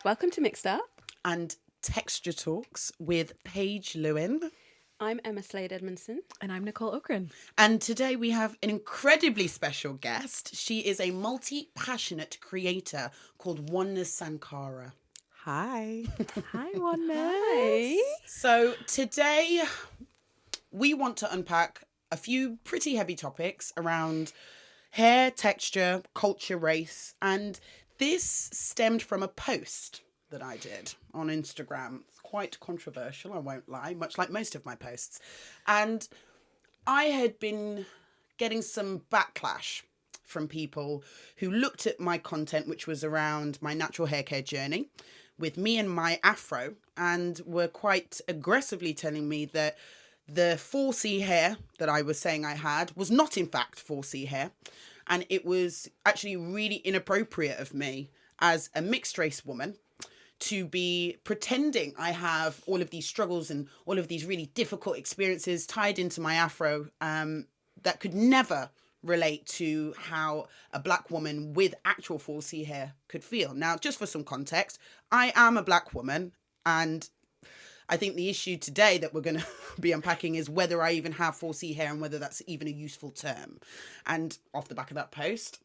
Welcome to Mixed Up. And Texture Talks with Paige Lewin. I'm Emma Slade-Edmondson. And I'm Nicole Okren. And today we have an incredibly special guest. She is a multi-passionate creator called Oneness Sankara. Hi. Hi, Oneness. Hi. So today we want to unpack a few pretty heavy topics around hair, texture, culture, race. And this stemmed from a post that I did on Instagram. It's quite controversial, I won't lie, much like most of my posts. And I had been getting some backlash from people who looked at my content, which was around my natural hair care journey with me and my afro, and were quite aggressively telling me that the 4C hair that I was saying I had was not in fact 4C hair. And it was actually really inappropriate of me as a mixed race woman to be pretending I have all of these struggles and all of these really difficult experiences tied into my afro that could never relate to how a black woman with actual 4C hair could feel. Now, just for some context, I am a black woman, and I think the issue today that we're going to be unpacking is whether I even have 4C hair and whether that's even a useful term. And off the back of that post,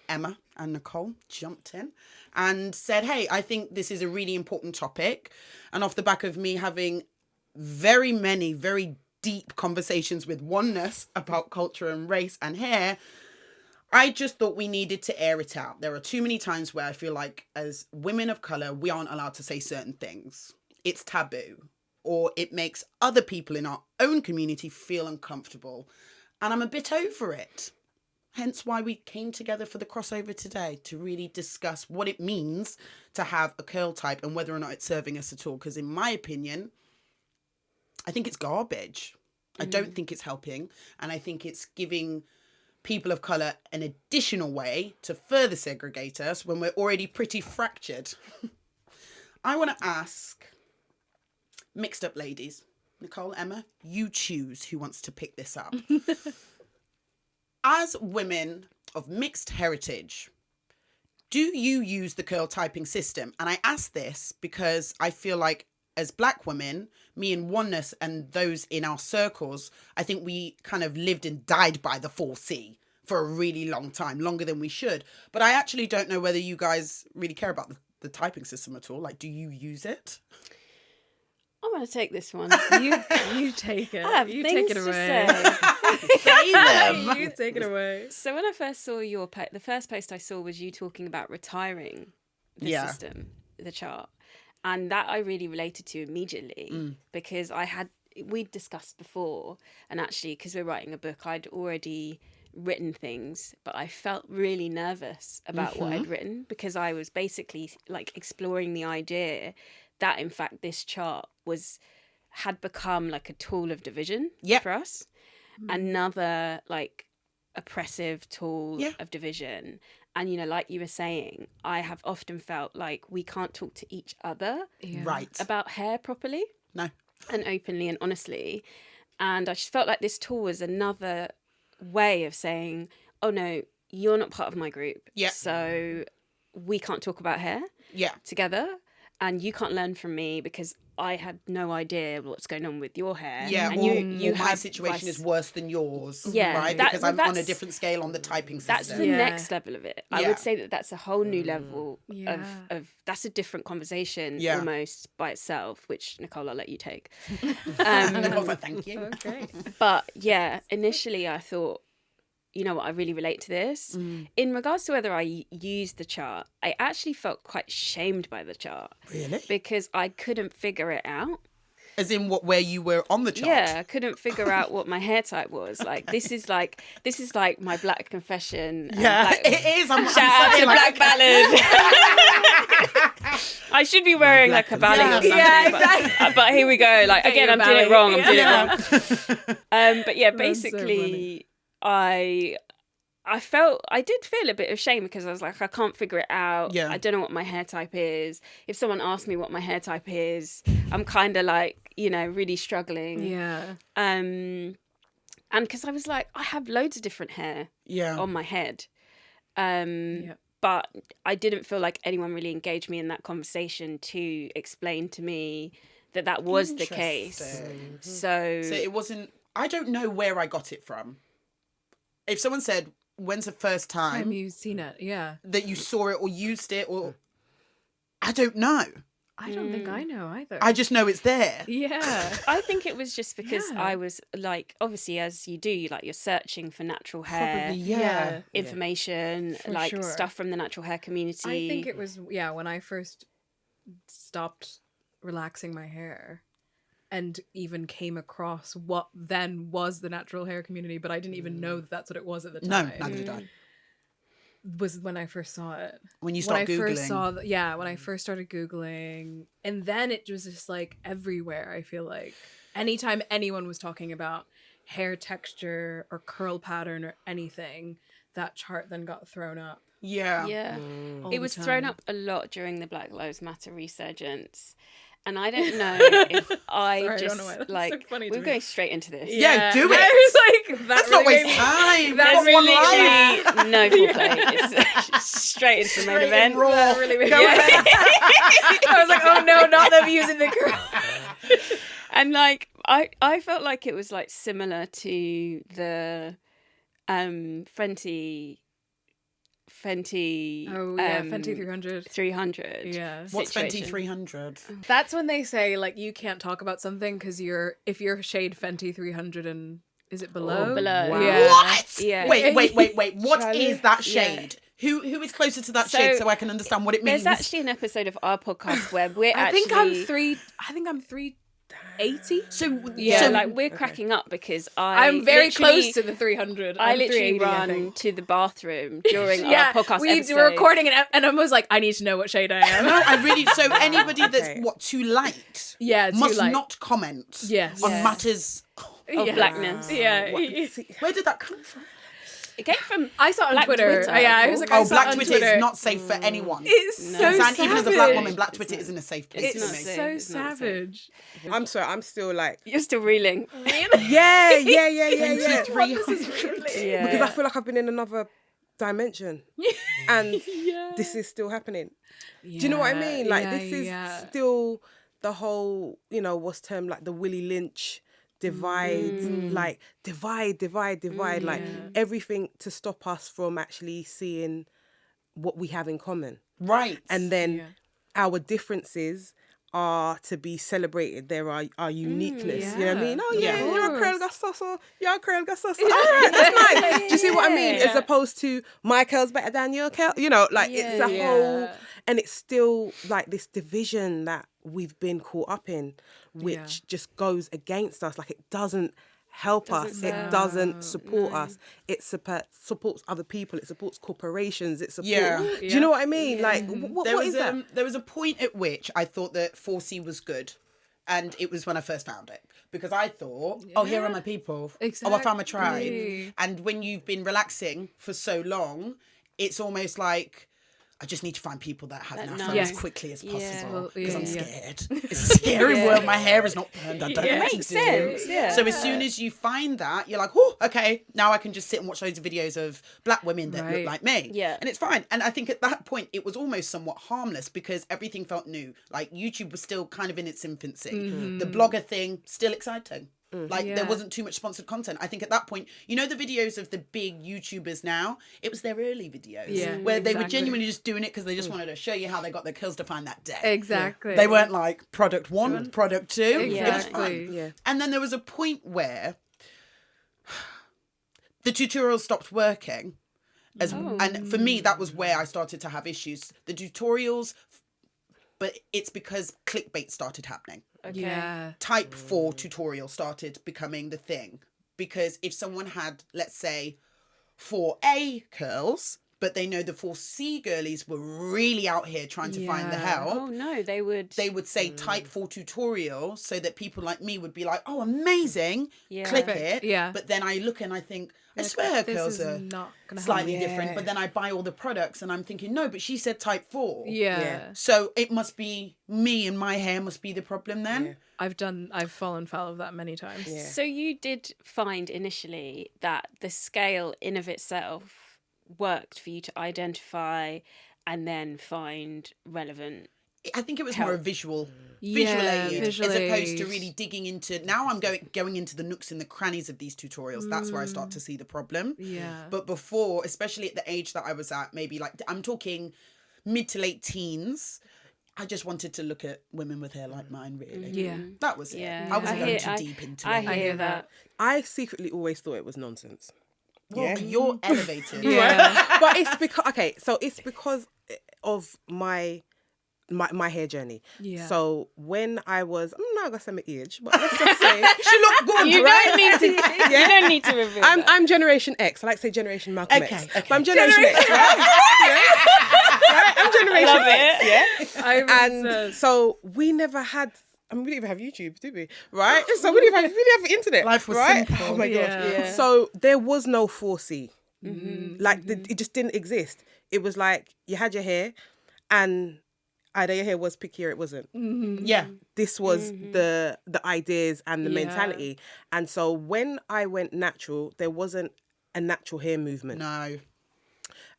Emma and Nicole jumped in and said, hey, I think this is a really important topic. And off the back of me having very many, very deep conversations with Oneness about culture and race and hair, I just thought we needed to air it out. There are too many times where I feel like as women of colour, we aren't allowed to say certain things. It's taboo, or it makes other people in our own community feel uncomfortable. And I'm a bit over it. Hence why we came together for the crossover today to really discuss what it means to have a curl type and whether or not it's serving us at all. Because in my opinion, I think it's garbage. I don't think it's helping. And I think it's giving people of colour an additional way to further segregate us when we're already pretty fractured. I want to ask mixed up ladies, Nicole, Emma, you choose who wants to pick this up. As women of mixed heritage, do you use the curl typing system? And I ask this because I feel like as black women, me and Oneness and those in our circles, I think we kind of lived and died by the 4C for a really long time, longer than we should. But I actually don't know whether you guys really care about the typing system at all. Like, do you use it? I'm going to take this one. You take it. I have you things take it to away. Say them. You take it away. So when I first saw your the first post I saw was you talking about retiring the system, the chart. And that I really related to immediately because we'd discussed before, and actually because we're writing a book, I'd already written things, but I felt really nervous about what I'd written because I was basically like exploring the idea that in fact this chart had become like a tool of division for us. Another like oppressive tool of division. And, you know, like you were saying, I have often felt like we can't talk to each other about hair properly. No. And openly and honestly. And I just felt like this tool was another way of saying, oh, no, you're not part of my group. Yeah. So we can't talk about hair together. And you can't learn from me because I had no idea what's going on with your hair. Yeah, and my situation is worse than yours. Yeah, right? Because I'm on a different scale on the typing system. That's the next level of it. I would say that that's a whole new level of that's a different conversation almost by itself, which, Nicole, I'll let you take. Nicole's like, thank you. Okay. But yeah, initially I thought, you know what, I really relate to this. In regards to whether I used the chart, I actually felt quite shamed by the chart. Really? Because I couldn't figure it out. As in where you were on the chart? Yeah, I couldn't figure out what my hair type was. Like, this is like my black confession. Yeah, it is. I'm shout out to Black Ballad. I should be wearing like a ballad or something. Yeah, exactly. But here we go. Like, again, I'm doing it wrong. I'm doing it wrong. But yeah, basically, I did feel a bit of shame because I was like, I can't figure it out. Yeah. I don't know what my hair type is. If someone asks me what my hair type is, I'm kind of like, you know, really struggling. Yeah. And because I was like, I have loads of different hair on my head. but I didn't feel like anyone really engaged me in that conversation to explain to me that was the case. So it wasn't, I don't know where I got it from. If someone said, when's the first time you've seen it, that you saw it or used it, or I don't know. I don't think I know either. I just know it's there. Yeah. I think it was just because I was like, obviously, as you do, you're searching for natural hair. Probably, yeah. Information, For sure. stuff from the natural hair community. I think it was, when I first stopped relaxing my hair and even came across what then was the natural hair community, but I didn't even know that that's what it was at the time. No, neither did I. Was when I first saw it. When you start Googling. When I first started Googling. And then it was just like everywhere, I feel like. Anytime anyone was talking about hair texture or curl pattern or anything, that chart then got thrown up. Yeah. Yeah. All It the was time. thrown up a lot during the Black Lives Matter resurgence. And I don't know if I Sorry, I just don't know why that's like so funny to we're me. going straight into this. Yeah, do it. I was like, Let's not waste time. That's We've got one life. No foreplay. It's straight into the main Straight event. in raw. That really made Go me- ahead. I was like, oh no, not them using the curl. And like I felt like it was like similar to the Fenty Fenty 300. 300. Yeah. What's Fenty situation. 300? That's when they say like you can't talk about something because if you're shade Fenty 300 and is it below? Below. Wow. Yeah. What? Yeah. Wait. What Charlie? is that shade? Who is closer to that shade so I can understand what it means? There's actually an episode of our podcast where we're I actually think I'm 380. So yeah, so like we're cracking up because I'm very literally- close to the 300. I I'm literally 380, I run think. to the bathroom during Yeah, our podcast we episode. were recording and I was like, I need to know what shade I am. no, I really. So anybody that's Okay. too light Yeah, too must light. not comment Yes. on Yeah. matters. of Yeah. blackness. Yeah. Where did that come from? It came from I saw it on Black Twitter. Twitter. Yeah, I was like, I Oh, saw Black it on Twitter Twitter. is not safe for anyone. It's No. so And savage. even as a black woman, Black Twitter isn't a safe place It's for not me. safe. so It's not safe. savage. I'm sorry, I'm still like, You're still reeling. yeah. Yeah. Because I feel like I've been in another dimension, and this is still happening. Do you know what I mean? Like this is still the whole, what's termed like the Willie Lynch divide, like divide, like everything to stop us from actually seeing what we have in common. Right. And then our differences are to be celebrated. There are our uniqueness. You know what I mean? Oh yeah, Yeah. you're a curl gastoso. You're a curl gastoso. All right, that's nice. Do you see what I mean? As opposed to my curl's better than your curl. Like it's a whole, and it's still like this division that we've been caught up in, which just goes against us. Like it doesn't help us. It doesn't support us. It supports other people. It supports corporations. It supports. Yeah. Do you know what I mean? Like what is that? There was a point at which I thought that 4C was good. And it was when I first found it. Because I thought, oh, here are my people. Oh, I found my tribe. Exactly. And when you've been relaxing for so long, it's almost like, I just need to find people that have an afro Yes. as quickly as possible. Well, Because I'm yeah. scared. It's a scary world. My hair is not turned. I don't know what to Makes do. sense. Yeah. So as soon as you find that, you're like, oh, okay, now I can just sit and watch loads of videos of black women that look Right. like me. Yeah. And it's fine. And I think at that point, it was almost somewhat harmless because everything felt new. Like YouTube was still kind of in its infancy. The blogger thing, still exciting. Like there Yeah. wasn't too much sponsored content. I think at that point, the videos of the big YouTubers now, it was their early videos where they were exactly. genuinely just doing it because they just wanted to show you how they got their curls defined that day. Exactly. They weren't like product one, product two. It was Exactly. fun. Yeah. And then there was a point where the tutorials stopped working. And for me, that was where I started to have issues. The tutorials, but it's because clickbait started happening. Okay. Yeah. Type 4 tutorial started becoming the thing. Because if someone had, let's say, 4A curls, but they know the 4C girlies were really out here trying to find the help, Oh no, they would say type 4 tutorial so that people like me would be like, oh, amazing, Yeah. click Perfect. it. Yeah. But then I look and I think, I Like, swear her this curls is are not gonna slightly happen. different. But then I buy all the products and I'm thinking, no, but she said type 4. Yeah. So it must be me and my hair must be the problem then. I've fallen foul of that many times. Yeah. So you did find initially that the scale in of itself worked for you to identify and then find relevant? I think it was more a visual aid, as opposed to really digging into. Now I'm going into the nooks and the crannies of these tutorials. That's where I start to see the problem. Yeah. But before, especially at the age that I was at, maybe like I'm talking mid to late teens, I just wanted to look at women with hair like mine, really. Yeah. That was it. Yeah. I wasn't I going hear- too deep into I it. hear that. I secretly always thought it was nonsense. Well, but you're elevated. Yeah. But it's because of my hair journey. Yeah. So when I was, I'm not gonna say my age, but let's just say She looked good, You right? don't need to. You don't need to reveal. that. I'm Generation X. I like to say Generation Malcolm Okay, X. okay. But I'm Generation X, right? Right? I'm Generation Love X, it. yeah? And so we never had, we didn't even have YouTube, did we? Right? So we didn't have internet. Life was right? simple. Oh my gosh. Yeah. So there was no 4C. Mm-hmm. Like it just didn't exist. It was like you had your hair and either your hair was picky or it wasn't. Yeah. This was the ideas and the Yeah. mentality. And so when I went natural, there wasn't a natural hair movement. No.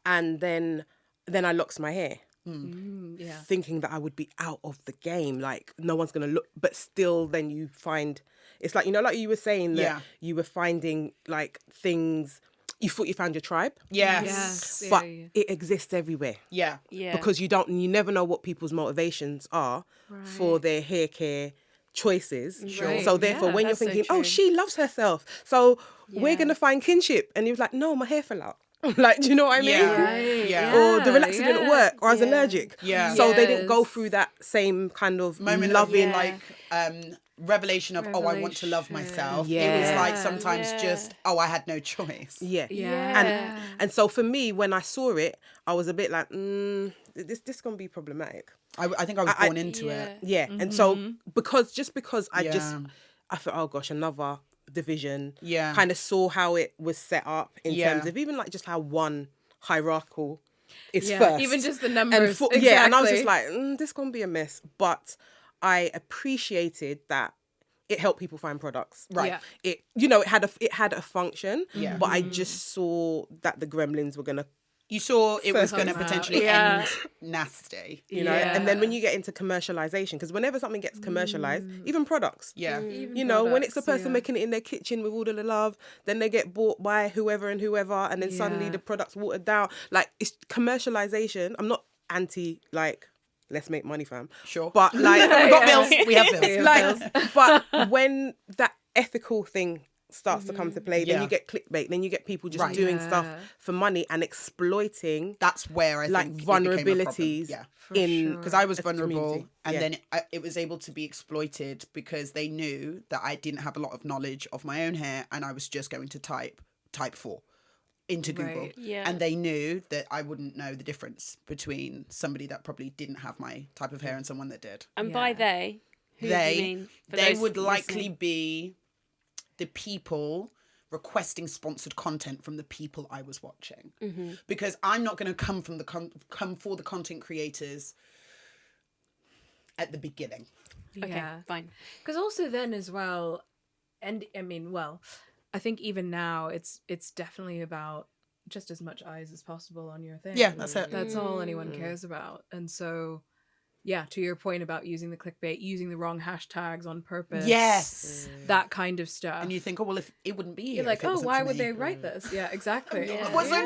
And then I locked my hair, Yeah. thinking that I would be out of the game. Like no one's gonna look, but still then you find, it's like, like you were saying that Yeah. you were finding like things, you thought you found your tribe, Yes. Yes. but Yeah. it exists everywhere. Yeah. Yeah. Because you never know what people's motivations are for their hair care choices. Right. So therefore, Yeah, when you're that's so thinking, true. oh, she loves herself, so we're Yeah. gonna find kinship, and he was like, no, my hair fell out. Like, do you know what I mean? Yeah. Right. Yeah. Or the relaxer didn't yeah. work, or I was Yeah. allergic. Yeah. So they didn't go Yes. through that same kind of Moment loving. of like revelation of oh, I want to love myself. It was like Yeah. sometimes Yeah. just I had no choice. Yeah. Yeah. And so for me, when I saw it, I was a bit like, this gonna be problematic. I think I was born into it. Yeah. And so because I Yeah. I thought, oh gosh, another division. Yeah. Kind of saw how it was set up in Yeah. terms of even like just how one hierarchical is Yeah, first. even just the numbers. Yeah, and I was Exactly. just like, this gonna be a mess. But I appreciated that it helped people find products. Right. Yeah. It it had a function. Yeah. But I just saw that the gremlins were gonna, You saw it was First going to come out. potentially Yeah. end nasty. you know. Yeah. And then when you get into commercialization, because whenever something gets commercialized, even products. Yeah. Even You know, when it's the products, person yeah. making it in their kitchen with all of the love, then they get bought by whoever and whoever, and then suddenly Yeah. the product's watered down. Like, it's commercialization. I'm not anti, like, let's make money, fam. Sure. But, like, We've got bills. We have bills. like, but when that ethical thing starts to come to play, then Yeah. you get clickbait, then you get people just Right. doing Yeah. stuff for money and exploiting That's where I like think it became a problem. vulnerabilities Yeah. in sure. Because I was a vulnerable, community. and Yeah. then it was able to be exploited because they knew that I didn't have a lot of knowledge of my own hair, and I was just going to type 4 into Google, Right. Yeah. and they knew that I wouldn't know the difference between somebody that probably didn't have my type of hair and someone that did. And by Yeah. they, who do you mean? For they those would likely listening? be the people requesting sponsored content from the people I was watching, because I'm not going to come from come for the content creators at the beginning. Okay, Yeah. fine. Because also then as well, and I mean, well, I think even now it's definitely about just as much eyes as possible on your thing. Yeah, that's it. That's all anyone cares about. And so, yeah, to your point about using the clickbait, using the wrong hashtags on purpose. Yes. That kind of stuff. And you think, oh, well, if it wouldn't be here. You're like, if it oh, wasn't why for would me. they write this? Yeah, exactly. Yeah. What's so naive?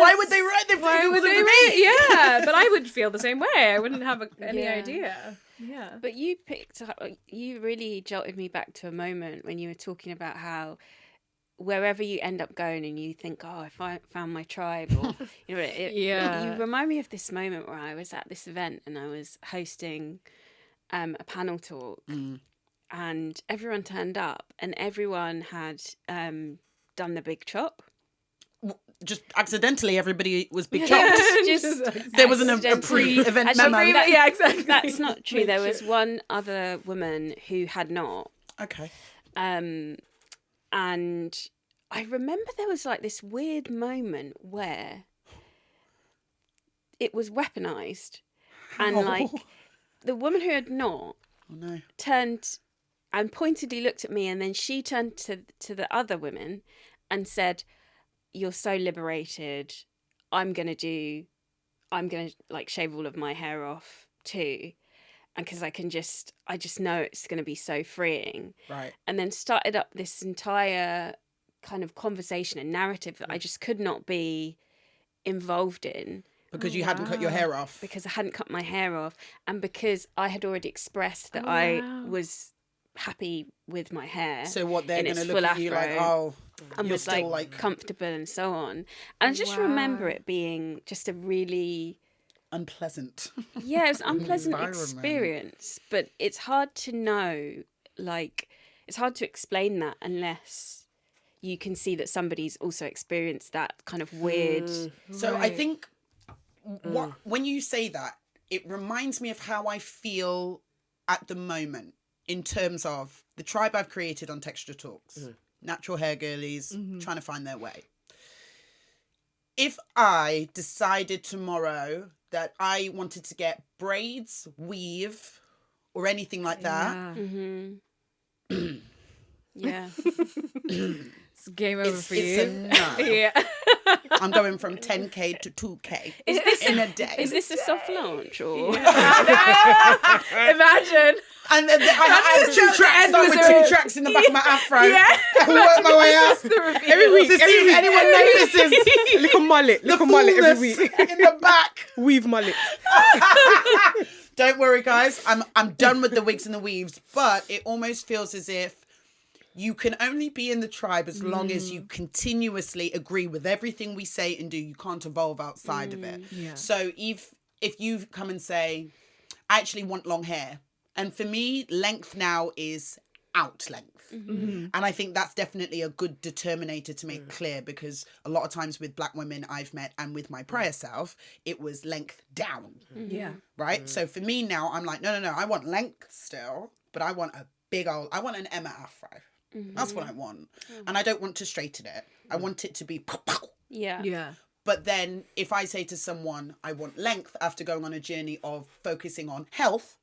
Why would they write this? Why would they write? Yeah, but I would feel the same way. I wouldn't have any Yeah. idea. Yeah. But you picked up, you really jolted me back to a moment when you were talking about how wherever you end up going and you think, oh, if I found my tribe, or Yeah. you remind me of this moment where I was at this event and I was hosting a panel talk, and everyone turned up and everyone had done the big chop. Just accidentally, everybody was big chopped. Just There wasn't a accidentally. pre-event Actually, memo. that- Yeah, exactly. That's not true. Make There sure. was one other woman who had not. Okay. And I remember there was like this weird moment where it was weaponized, and like the woman who had not Oh no. turned and pointedly looked at me, and then she turned to the other women and said, you're so liberated. I'm gonna like shave all of my hair off too, and because I just know it's gonna be so freeing. Right. And then started up this entire kind of conversation and narrative that I just could not be involved in. Because you hadn't cut your hair off. Because I hadn't cut my hair off, and because I had already expressed that I was happy with my hair. So what they're going to look full at you like, afro, and you're was still like comfortable and so on. And I just remember it being just a really unpleasant. Yeah, it was an unpleasant environment. experience. But it's hard to know, like, it's hard to explain that unless you can see that somebody's also experienced that kind of weird. So I think when you say that, it reminds me of how I feel at the moment in terms of the tribe I've created on Texture Talks, natural hair girlies trying to find their way. If I decided tomorrow that I wanted to get braids, weave, or anything like that, Yeah. It's game over for you. it's a no. Yeah. I'm going from 10K to 2K in a day. Is this a soft launch or? Imagine. And then I had 2 tracks. Start with 2 tracks in the back of my afro. Yeah. I work my way up Every week. to see if anyone notices Look on mullet. Look on mullet every week. in the back. Weave mullet. Don't worry, guys. I'm done with the wigs and the weaves, but it almost feels as if you can only be in the tribe as long as you continuously agree with everything we say and do. You can't evolve outside of it. Yeah. So if you come and say, I actually want long hair, and for me, length now is out length. And I think that's definitely a good determinator to make clear, because a lot of times with black women I've met and with my prior self, it was length down. Yeah. Right? So for me now, I'm like, no, I want length still, but I want I want an Emma afro. That's what I want. And I don't want to straighten it. I want it to be Yeah. Yeah. But then if I say to someone, I want length after going on a journey of focusing on health,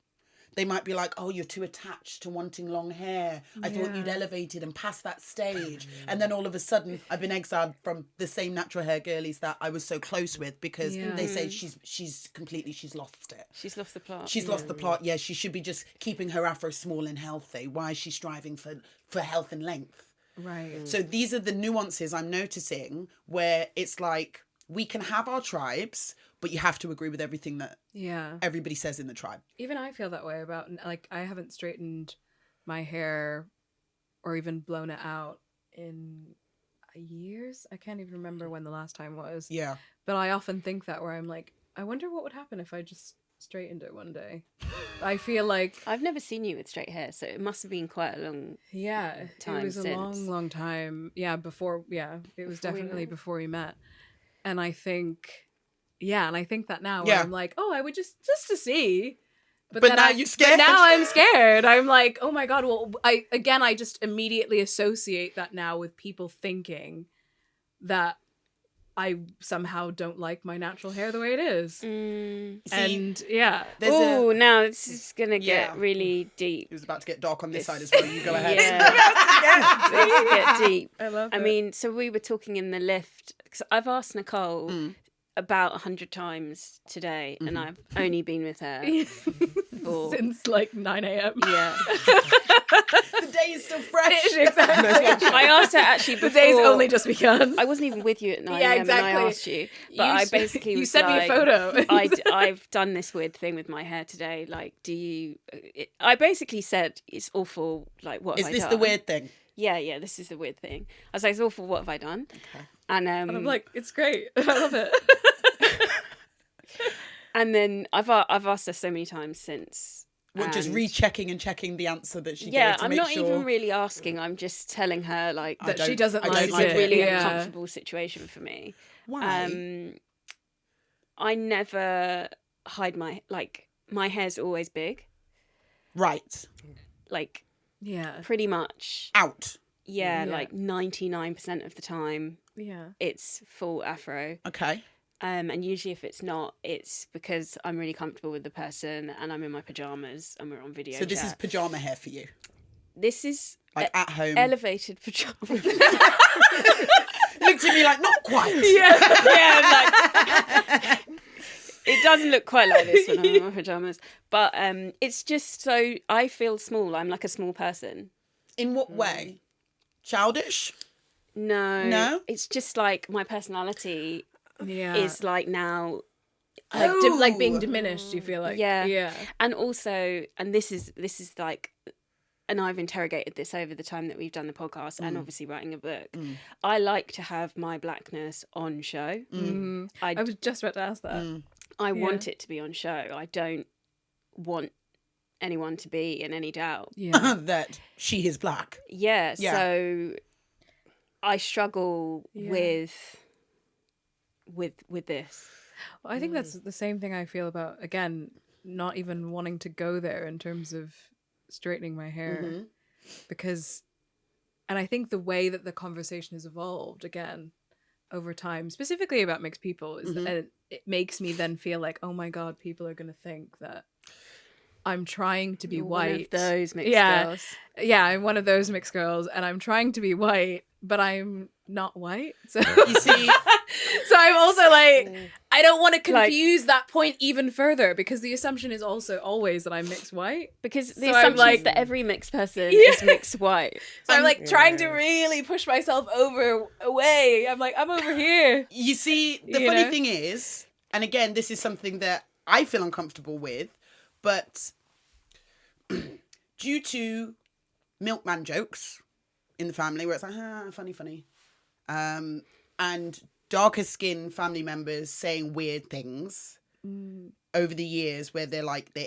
they might be like, oh, you're too attached to wanting long hair. I thought you'd elevated and passed that stage. And then all of a sudden, I've been exiled from the same natural hair girlies that I was so close with, because they say she's lost it. She's lost the plot. She's lost the plot. Yeah, she should be just keeping her afro small and healthy. Why is she striving for health and length? Right. So these are the nuances I'm noticing, where it's like, we can have our tribes, but you have to agree with everything that everybody says in the tribe. Even I feel that way about, like, I haven't straightened my hair or even blown it out in years. I can't even remember when the last time was. Yeah. But I often think that, where I'm like, I wonder what would happen if I just straightened it one day. I feel like I've never seen you with straight hair, so it must have been quite a long time it was a since. long time. Yeah, it was definitely before we met. And I think that now, where I'm like, oh, I would just to see. But now you're scared. But now I'm scared. I'm like, oh my God. Well, I just immediately associate that now with people thinking that I somehow don't like my natural hair the way it is. And Oh, now this is going to get really deep. It was about to get dark on this side as well. You go ahead. Yeah. Let's get deep. I love it. I mean, so we were talking in the lift, because I've asked Nicole about 100 times today, and I've only been with her for... since like 9 a.m. Yeah. The day is still fresh. Exactly. I asked her actually before... The day's only just begun. I wasn't even with you at 9 Yeah, a.m. exactly. and I asked you. But I basically you was sent me a photo. I've done this weird thing with my hair today. Like, do you... I basically said, it's awful. Like, what have I done? Is this the weird thing? Yeah, this is the weird thing. I was like, it's awful. What have I done? Okay. And I'm like, it's great. I love it. And then I've asked her so many times since. What, just rechecking and checking the answer that she gave to I'm make not sure... even really asking. I'm just telling her, like, that she doesn't I like it's don't a it. really Yeah. uncomfortable situation for me. Why? I never hide my hair's always big. Right. Like, Yeah. pretty much. Out. Yeah, Yeah. like 99% of the time, Yeah. it's full afro. Okay. And usually if it's not, it's because I'm really comfortable with the person and I'm in my pajamas and we're on video So this chat. is pajama hair for you? This is Like at home? elevated pajamas. Looked at me like, not quite. Like, it doesn't look quite like this when I'm in my pajamas. But it's just so, I feel small. I'm like a small person. In what way? Childish? No. It's just like my personality is like now... like being diminished, you feel like. Yeah. And also, and this is like... And I've interrogated this over the time that we've done the podcast and obviously writing a book. I like to have my blackness on show. I was just about to ask that. I want it to be on show. I don't want anyone to be in any doubt that she is black. Yeah. So I struggle with this. Well, I think that's the same thing I feel about, again, not even wanting to go there in terms of straightening my hair, because, and I think the way that the conversation has evolved again over time, specifically about mixed people, is that it makes me then feel like, oh my god, people are going to think that I'm trying to be white. One of those mixed girls. Yeah, I'm one of those mixed girls, and I'm trying to be white, but I'm not white. So You see, so I'm also like, I don't want to confuse that point even further, because the assumption is also always that I'm mixed white. Because the So I'm assumption like- is that every mixed person is mixed white. So I'm like trying to really push myself away. I'm like, I'm over here. you see, the You funny know? thing is, and again, this is something that I feel uncomfortable with, but due to milkman jokes in the family, where it's like, funny, and darker skinned family members saying weird things over the years, where they're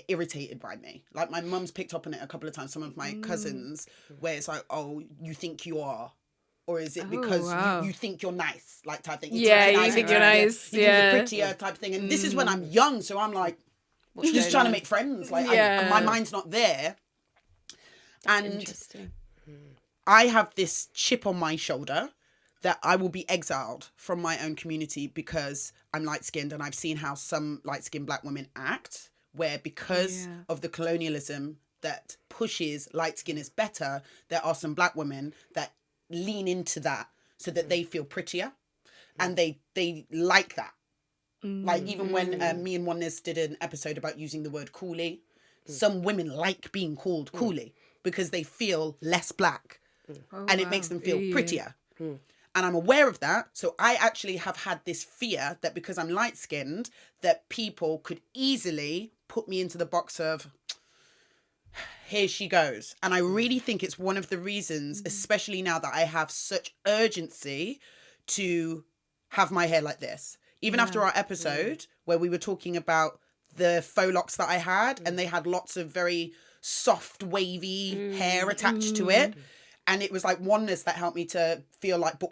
irritated by me. Like, my mum's picked up on it a couple of times, some of my cousins, where it's like, oh, you think you are, or is it because you think you're nice, like, type thing. You think you're nice. You think you're prettier, type thing. And this is when I'm young, so I'm like, just trying to make friends. Like, my mind's not there. And Interesting. I have this chip on my shoulder that I will be exiled from my own community because I'm light-skinned, and I've seen how some light-skinned black women act, where because of the colonialism that pushes light skin is better, there are some black women that lean into that so that they feel prettier, and they like that. Like, even when me and Oneness did an episode about using the word coolie, some women like being called coolie because they feel less black, and it makes them feel prettier. And I'm aware of that. So I actually have had this fear that because I'm light-skinned, that people could easily put me into the box of, here she goes. And I really think it's one of the reasons, especially now that I have such urgency to have my hair like this. Even after our episode where we were talking about the faux locks that I had, and they had lots of very soft, wavy hair attached to it. And it was like Oneness that helped me to feel like, but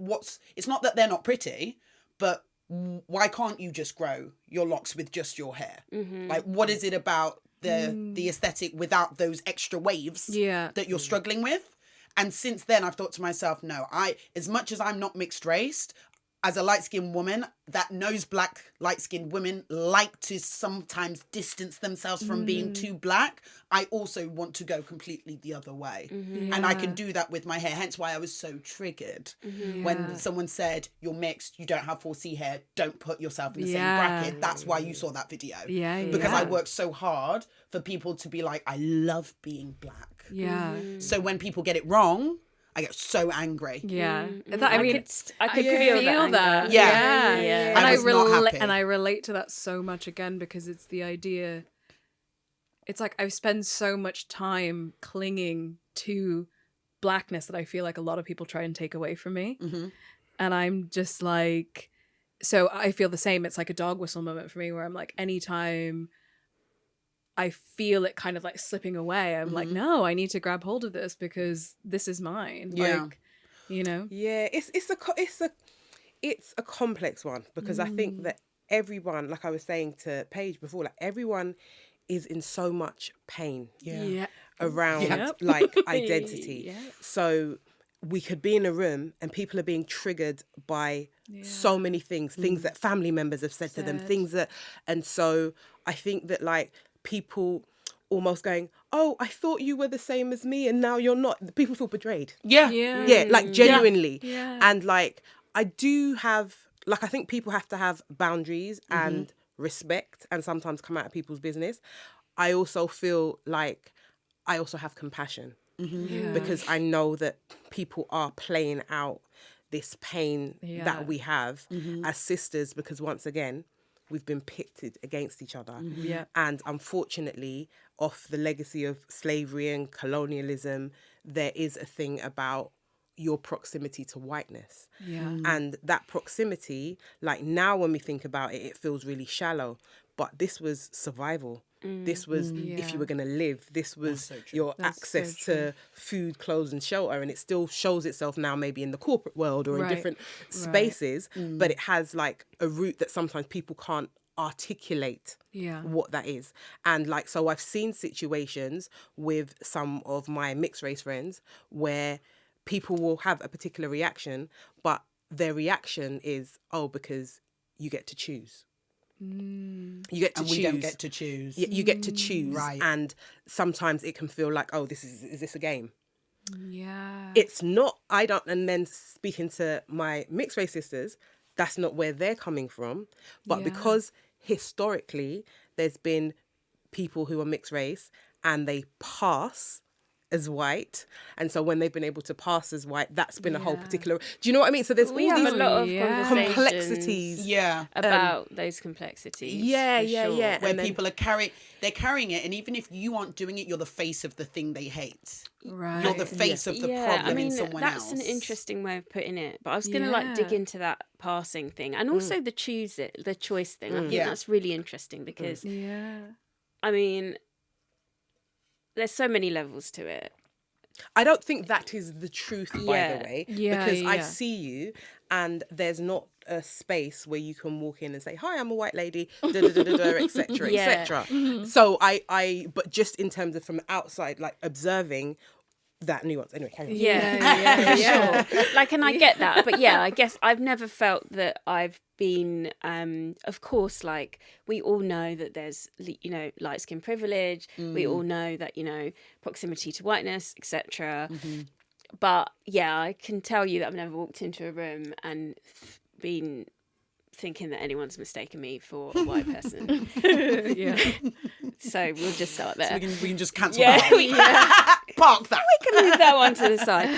it's not that they're not pretty, but why can't you just grow your locks with just your hair? Like, what is it about the aesthetic without those extra waves that you're struggling with? And since then, I've thought to myself, no, as much as I'm not mixed raced, as a light-skinned woman that knows black light-skinned women like to sometimes distance themselves from being too black, I also want to go completely the other way. And I can do that with my hair. Hence why I was so triggered when someone said, you're mixed, you don't have 4C hair, don't put yourself in the same bracket. That's why you saw that video. Because I worked so hard for people to be like, I love being black. So when people get it wrong, I get so angry. I mean, I could feel that. Yeah. And I I relate to that so much, again, because it's the idea. It's like I've spent so much time clinging to blackness that I feel like a lot of people try and take away from me. And I'm just like, so I feel the same. It's like a dog whistle moment for me, where I'm like, anytime I feel it kind of like slipping away, I'm like, no, I need to grab hold of this because this is mine. Like, you know? Yeah, it's a complex one, because I think that everyone, like I was saying to Paige before, like, everyone is in so much pain around like identity. So we could be in a room and people are being triggered by so many things that family members have said to them, things that, and so I think that, like, people almost going, oh, I thought you were the same as me and now you're not. People feel betrayed. Yeah, like, genuinely. And like, I do have, like, I think people have to have boundaries and respect and sometimes come out of people's business. I also feel like I also have compassion because I know that people are playing out this pain that we have as sisters, because once again, we've been pitted against each other. And unfortunately, off the legacy of slavery and colonialism, there is a thing about your proximity to whiteness. And that proximity, like now when we think about it, it feels really shallow. But this was survival. This was if you were going to live. This was your access to food, clothes and shelter. And it still shows itself now maybe in the corporate world or in different spaces. But it has like a root that sometimes people can't articulate what that is. And like, so I've seen situations with some of my mixed race friends where people will have a particular reaction, but their reaction is, oh, because you get to choose. You get to choose. We don't get to choose. You get to choose. Right. And sometimes it can feel like, oh, is this a game? Yeah. It's not. I don't. And then speaking to my mixed race sisters, that's not where they're coming from. But because historically there's been people who are mixed race and they pass as white, and so when they've been able to pass as white, that's been a whole particular. Do you know what I mean? So there's We all have these a lot of conversations complexities. about those complexities. Yeah. Where And then, people are carrying it, and even if you aren't doing it, you're the face of the thing they hate. Right. You're the face of the problem in someone else. That's an interesting way of putting it. But I was going to like dig into that passing thing and also the choice thing. I think that's really interesting because, I mean, there's so many levels to it. I don't think that is the truth, by the way, because I yeah. see you and there's not a space where you can walk in and say, hi, I'm a white lady, etc., etc. So but just in terms of from outside, like observing that nuance. Anyway, carry on. Yeah. Sure. Like, and I get that, but I guess I've never felt that I've been, of course, like we all know that there's, light skin privilege. We all know that, proximity to whiteness, etc. But I can tell you that I've never walked into a room and been thinking that anyone's mistaken me for a white person. So we'll just start there. So we can just cancel that. Park that. We can move that one to the side.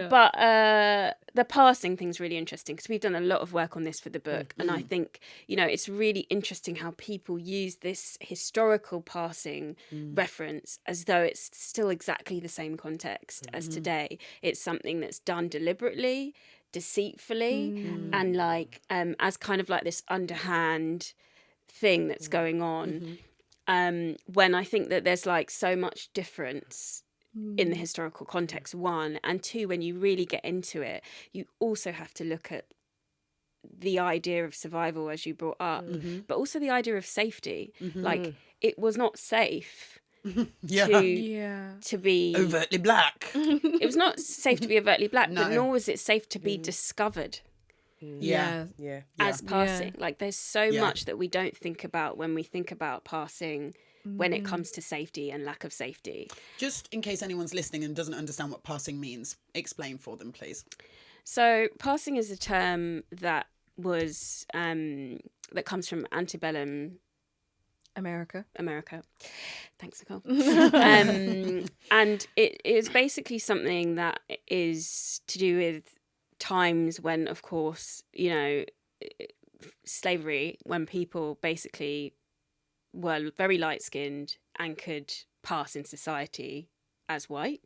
But the passing thing's really interesting because we've done a lot of work on this for the book. And I think, it's really interesting how people use this historical passing reference as though it's still exactly the same context as today. It's something that's done deliberately, deceitfully, and like as kind of like this underhand thing that's going on. When I think that there's like so much difference in the historical context, one, and two, when you really get into it, you also have to look at the idea of survival as you brought up, but also the idea of safety. Like, it was not safe to be overtly black. It was not safe to be overtly black, but nor was it safe to be discovered as passing. Like, there's so much that we don't think about when we think about passing when it comes to safety and lack of safety. Just in case anyone's listening and doesn't understand what passing means, explain for them, please. So passing is a term that was that comes from antebellum America. Thanks, Nicole. And it is basically something that is to do with times when, of course, slavery, when people basically were very light-skinned and could pass in society as white.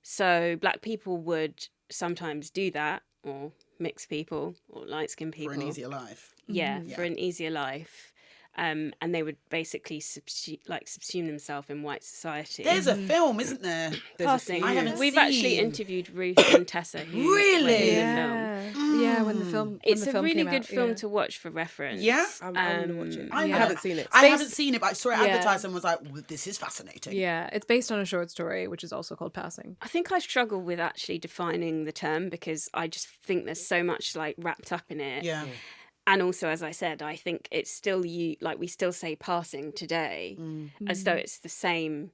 So black people would sometimes do that, or mixed people, or light-skinned people. For an easier life. For an easier life. And they would basically subsume themselves in white society. There's a film, isn't there? Passing. I haven't We've seen. actually interviewed Ruth and Tessa. Who Really? went to the film. Yeah, when the film. It's a really good film to watch for reference. Yeah? I'm gonna watch it. I haven't seen it. I haven't seen it, but I saw it advertised and was like, well, this is fascinating. Yeah, it's based on a short story, which is also called Passing. I think I struggle with actually defining the term because I just think there's so much like wrapped up in it. Yeah. And also, as I said, I think it's still we still say passing today as though it's the same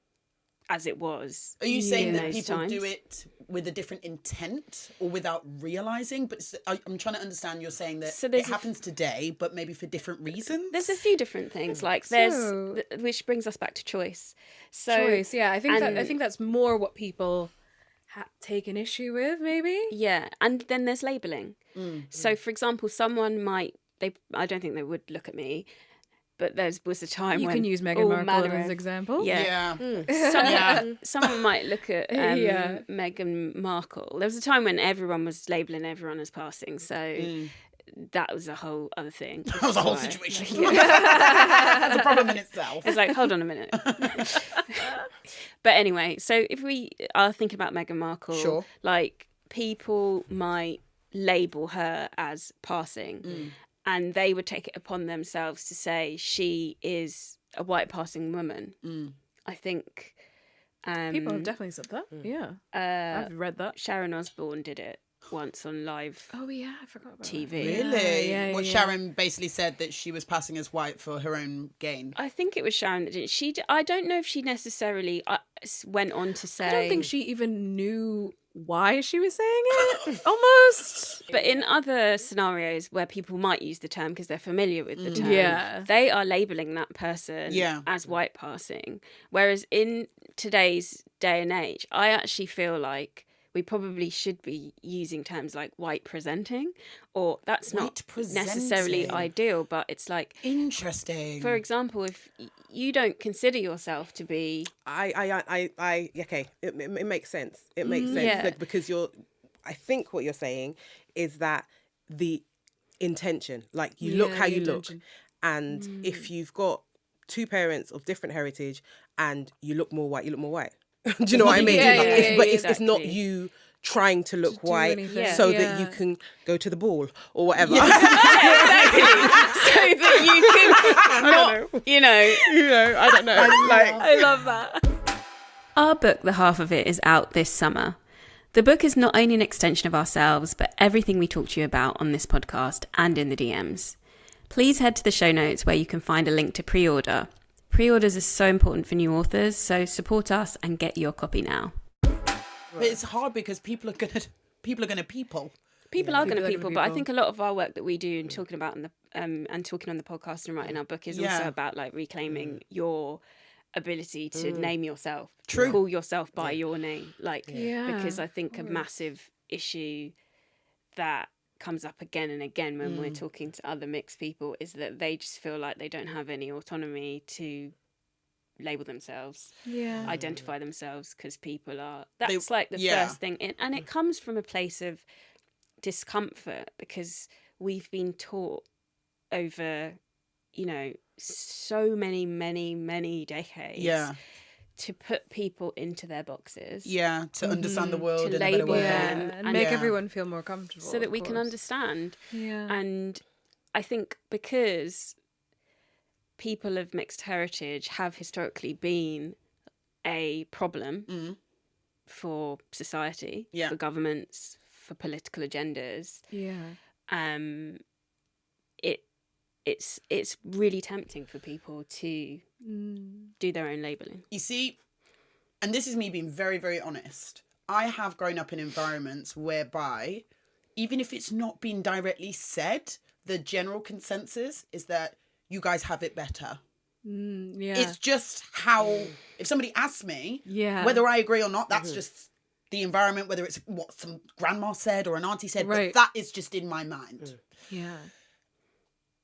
as it was. Are you saying that those people times. do it with a different intent or without realizing? But I'm trying to understand. You're saying that it happens today, but maybe for different reasons. There's a few different things. Like which brings us back to choice. So Choice, yeah. I think that's more what people take an issue with, maybe. Yeah, and then there's labeling. So, for example, someone might I don't think they would look at me, but there was a time when you can use Meghan Markle as an example. Yeah. Someone might look at Meghan Markle. There was a time when everyone was labeling everyone as passing, so that was a whole other thing. That was a whole situation. That's a problem in itself. It's like, hold on a minute. But anyway, so if we are thinking about Meghan Markle, like people might label her as passing. And they would take it upon themselves to say she is a white passing woman. I think people have definitely said that. Yeah, I've read that. Sharon Osbourne did it once on live. Oh yeah, I forgot about TV. That. Really? Yeah, Sharon basically said that she was passing as white for her own gain. I think it was Sharon that did it. I don't know if she necessarily went on to say. I don't think she even knew why she was saying it, almost. But in other scenarios where people might use the term because they're familiar with the term, they are labelling that person as white passing. Whereas in today's day and age, I actually feel like we probably should be using terms like white presenting, or that's not necessarily ideal, but it's like... Interesting. For example, if you don't consider yourself to be... Okay, it makes sense. It makes sense like, because I think what you're saying is that the intention, like you look how you look, and if you've got two parents of different heritage and you look more white, you look more white. Do you know what I mean? But it's not you trying to look white so that you can go to the ball or whatever. Yeah, exactly. So that you can not, you know, I don't know. I love that. Our book, The Half of It, is out this summer. The book is not only an extension of ourselves, but everything we talk to you about on this podcast and in the DMs. Please head to the show notes where you can find a link to pre-order. Pre-orders are so important for new authors, so support us and get your copy now. But it's hard because people are gonna people. People are going to people, but I think a lot of our work that we do and talking about in the and talking on the podcast and writing our book is also about like reclaiming your ability to name yourself, to call yourself by your name, like because I think a massive issue that comes up again and again when we're talking to other mixed people is that they just feel like they don't have any autonomy to label themselves, identify themselves, because people are that's like the first thing, and it comes from a place of discomfort because we've been taught over so many decades to put people into their boxes, to understand the world to in a better way, and make everyone feel more comfortable, so that we can understand. And I think because people of mixed heritage have historically been a problem for society, for governments, for political agendas. It's really tempting for people to do their own labelling. You see, and this is me being very, very honest, I have grown up in environments whereby, even if it's not been directly said, the general consensus is that you guys have it better. It's just how, if somebody asks me, whether I agree or not, that's just the environment, whether it's what some grandma said or an auntie said, but that is just in my mind.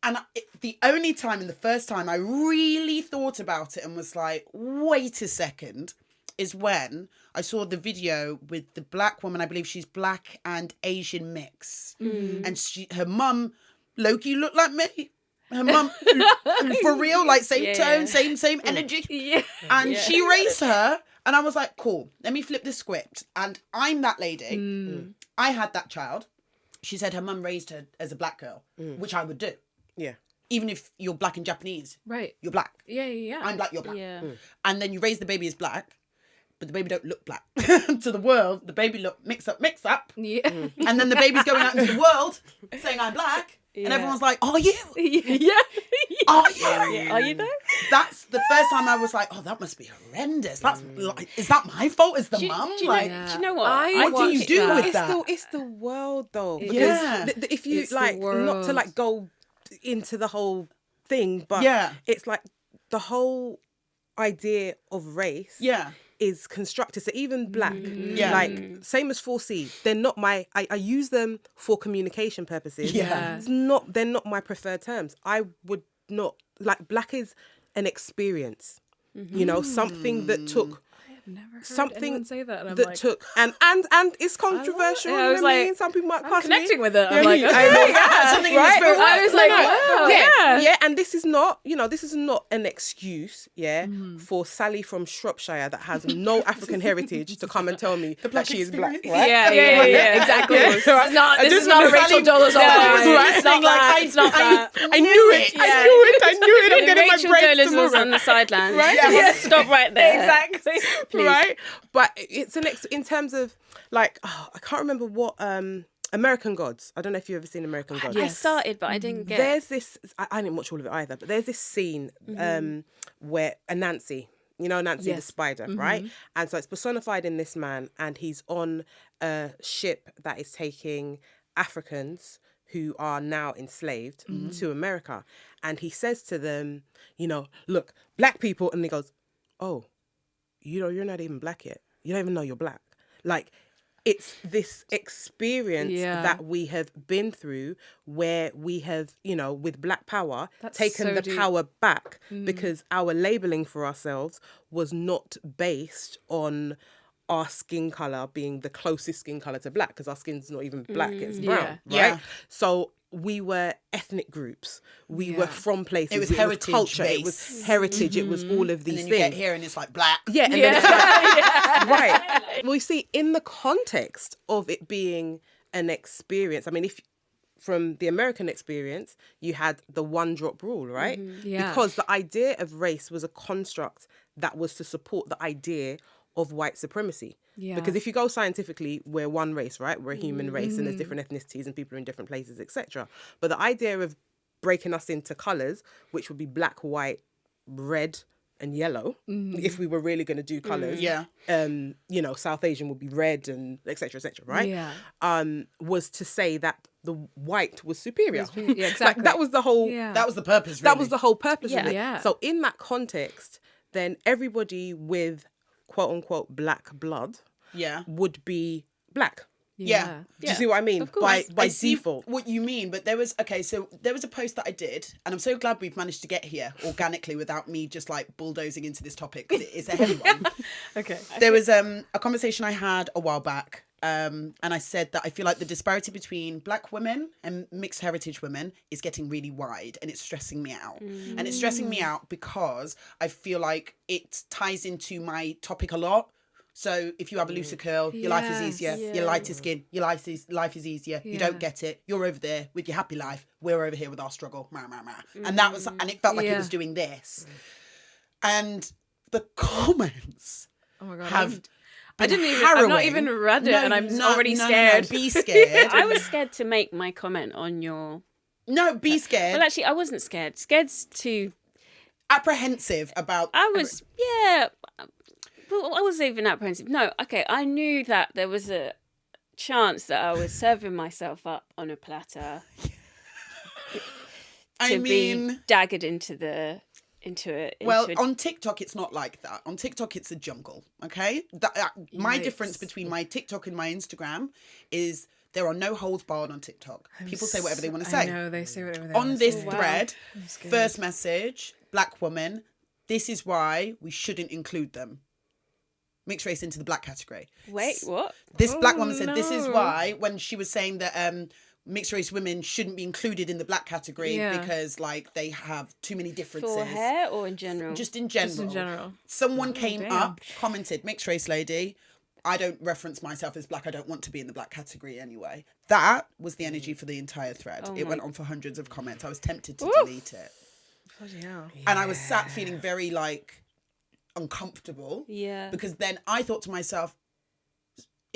And the only time and the first time I really thought about it and was like, wait a second, is when I saw the video with the black woman, I believe she's black and Asian mix. And her mum, Loki, looked like me. Her mum, for real, like same tone, same energy. And she raised her and I was like, cool, let me flip the script. And I'm that lady. I had that child. She said her mum raised her as a black girl, which I would do. Even if you're black and Japanese, you're black. I'm black, you're black. And then you raise the baby as black, but the baby don't look black. To the world, the baby look mix up. And then the baby's going out into the world saying I'm black. And everyone's like, are you? Are you? Yeah. Are you though? That's the first time I was like, oh, that must be horrendous. That's like, is that my fault as the mum? Do you know what? What do you do with that? It's the world, though. Because Yeah. if you It's the like, not to world. like go into the whole thing, but Yeah. it's like the whole idea of race is constructed. So even black, like same as 4C, they're not my. I use them for communication purposes. Yeah. They're not my preferred terms. I would not like black is an experience. You know, something that took. Never heard Something anyone say that. And I'm that like, took and it's controversial. I You know was what I like, mean? Some people might I'm cuss connecting me. with it. You I'm know like, what I mean? okay, Yeah, something in the right? spirit. I was like, wow, yeah. And this is not, this is not an excuse, for Sally from Shropshire that has no African heritage to come and tell me that she is black, experience. right? Yeah, exactly. Yeah. This is not a Sally- Rachel Dolezal. Right? It's not Like, that. It's not that. I knew it. I knew it. I'm getting my Rachel brains Dolezal was tomorrow. on the sidelines. Right? Just stop right there. Exactly. Please. Right? But it's in terms of like, I can't remember what American Gods. I don't know if you've ever seen American Gods. I started, but I didn't get. There's this. I didn't watch all of it either, but there's this scene where Nancy, Nancy the spider, right? And so it's personified in this man, and he's on a ship that is taking Africans who are now enslaved to America, and he says to them, look, black people, and he goes, oh, you're not even black yet. You don't even know you're black. Like, it's this experience that we have been through where we have, with Black Power, taken so the deep. power back because our labeling for ourselves was not based on our skin color being the closest skin color to black, because our skin's not even black, it's brown, right? Yeah. So we were ethnic groups. We were from places. It was heritage culture. based. It was heritage. It was all of these And then things. you get here and it's like black. Yeah, and then it's like, right. Well, you see, in the context of it being an experience, I mean, if from the American experience, you had the one drop rule, right? Yeah. Because the idea of race was a construct that was to support the idea of white supremacy. Yeah. Because if you go scientifically, we're one race, right? We're a human race, and there's different ethnicities and people are in different places, etc. But the idea of breaking us into colours, which would be black, white, red, and yellow, if we were really going to do colours. South Asian would be red and etc. right? Yeah. Was to say that the white was superior. Yeah, exactly. Like, that was the whole. Yeah. That was the purpose, really. That was the whole purpose of it. Yeah. So in that context, then everybody with quote unquote black blood would be black. Yeah. Do you see what I mean? Of course. By I see default. what you mean, but there was a post that I did, and I'm so glad we've managed to get here organically without me just like bulldozing into this topic, because it is a heavy one. Okay. There was a conversation I had a while back, and I said that I feel like the disparity between black women and mixed heritage women is getting really wide, and it's stressing me out. And it's stressing me out because I feel like it ties into my topic a lot. So if you have a looser curl, your life is easier. Yes. Your lighter skin, your life is easier. You don't get it. You're over there with your happy life. We're over here with our struggle. And that was, and it felt like it was doing this. And the comments Oh my God. have I didn't even. harrowing. I've not even read it, and I'm already no, scared. Be scared. I was scared to make my comment on your. No, be scared. Well, actually, I wasn't scared. Scared's too. Apprehensive about. I was, yeah. Well, I wasn't even apprehensive. No, okay. I knew that there was a chance that I was serving myself up on a platter to be daggered into it. Well, on TikTok, it's not like that. On TikTok, it's a jungle, okay? My Yikes. difference between my TikTok and my Instagram is there are no holds barred on TikTok. People say whatever they want to say. I know, they say whatever they On want this to say. thread, I'm scared. first message, black woman, this is why we shouldn't include them. Mixed race into the black category. Wait, what? This black woman said, this is no. why, when she was saying that mixed race women shouldn't be included in the black category because like they have too many differences. For hair or in general? Just in general. Just in general. Someone came damn. up, commented, mixed race lady, I don't reference myself as black. I don't want to be in the black category anyway. That was the energy for the entire thread. It went on for hundreds of comments. I was tempted to delete it. Bloody hell. And I was sat feeling very like uncomfortable. Yeah. Because then I thought to myself,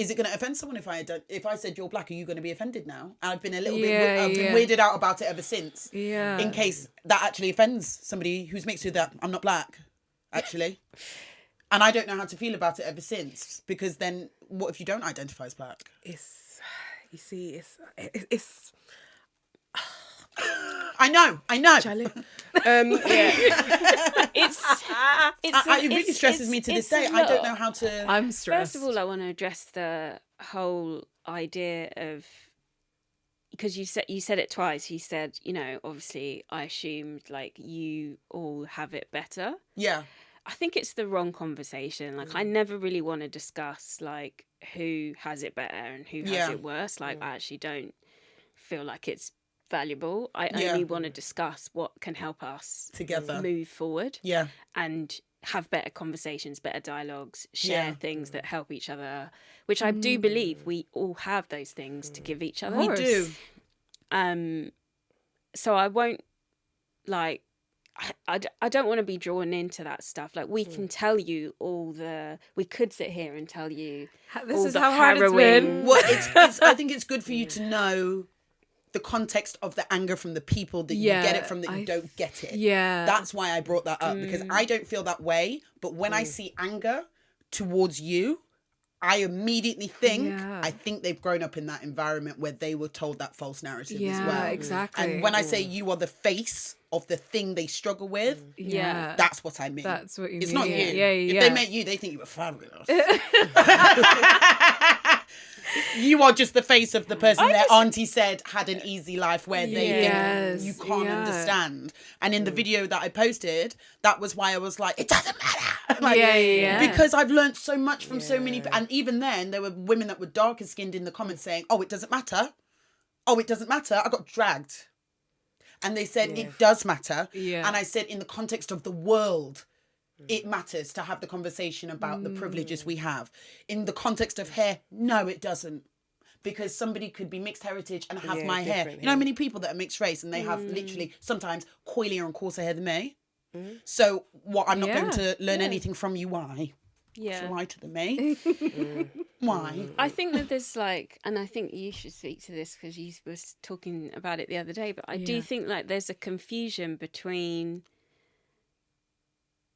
is it going to offend someone if I said you're black? Are you going to be offended now? And I've been a little bit I've been weirded out about it ever since. Yeah. In case that actually offends somebody who's mixed with that. I'm not black, actually. And I don't know how to feel about it ever since, because then what if you don't identify as black? It's I know. Charlie. It really stresses me to this day. I don't know how to. I'm stressed. First of all, I want to address the whole idea of, because you said it twice. You said, you know, obviously I assumed like you all have it better. Yeah. I think it's the wrong conversation. Like I never really want to discuss like who has it better and who has it worse. Like I actually don't feel like it's valuable. I only want to discuss what can help us together move forward. Yeah. And have better conversations, better dialogues, share things that help each other, which I do believe we all have those things to give each other. We do. So I won't like. I don't want to be drawn into that stuff. Like we can tell you we could sit here and tell you this is how hard it's been. Well, it's I think it's good for you to know the context of the anger from the people that you get it from, that you don't get it. Yeah. That's why I brought that up, because I don't feel that way. But when I see anger towards you, I immediately think, I think they've grown up in that environment where they were told that false narrative as well. Yeah, exactly. And when I say you are the face of the thing they struggle with, that's what I mean. That's what you it's mean. Not you. Yeah. If they met you, they think you were fabulous. You are just the face of the person their auntie said had an easy life, where they think you can't understand. And in the video that I posted, that was why I was like, it doesn't matter. Like, because I've learned so much from so many. And even then, there were women that were darker skinned in the comments saying, oh, it doesn't matter. Oh, it doesn't matter. I got dragged. And they said, it does matter. Yeah. And I said, in the context of the world, it matters to have the conversation about the privileges we have. In the context of hair, no, it doesn't. Because somebody could be mixed heritage and have my hair. You know how many people that are mixed race and they have literally sometimes coilier and coarser hair than me? So what, I'm not going to learn anything from you. Why? Yeah. To lie to them, me? Why? I think that there's like, and I think you should speak to this because you were talking about it the other day, but I do think like there's a confusion between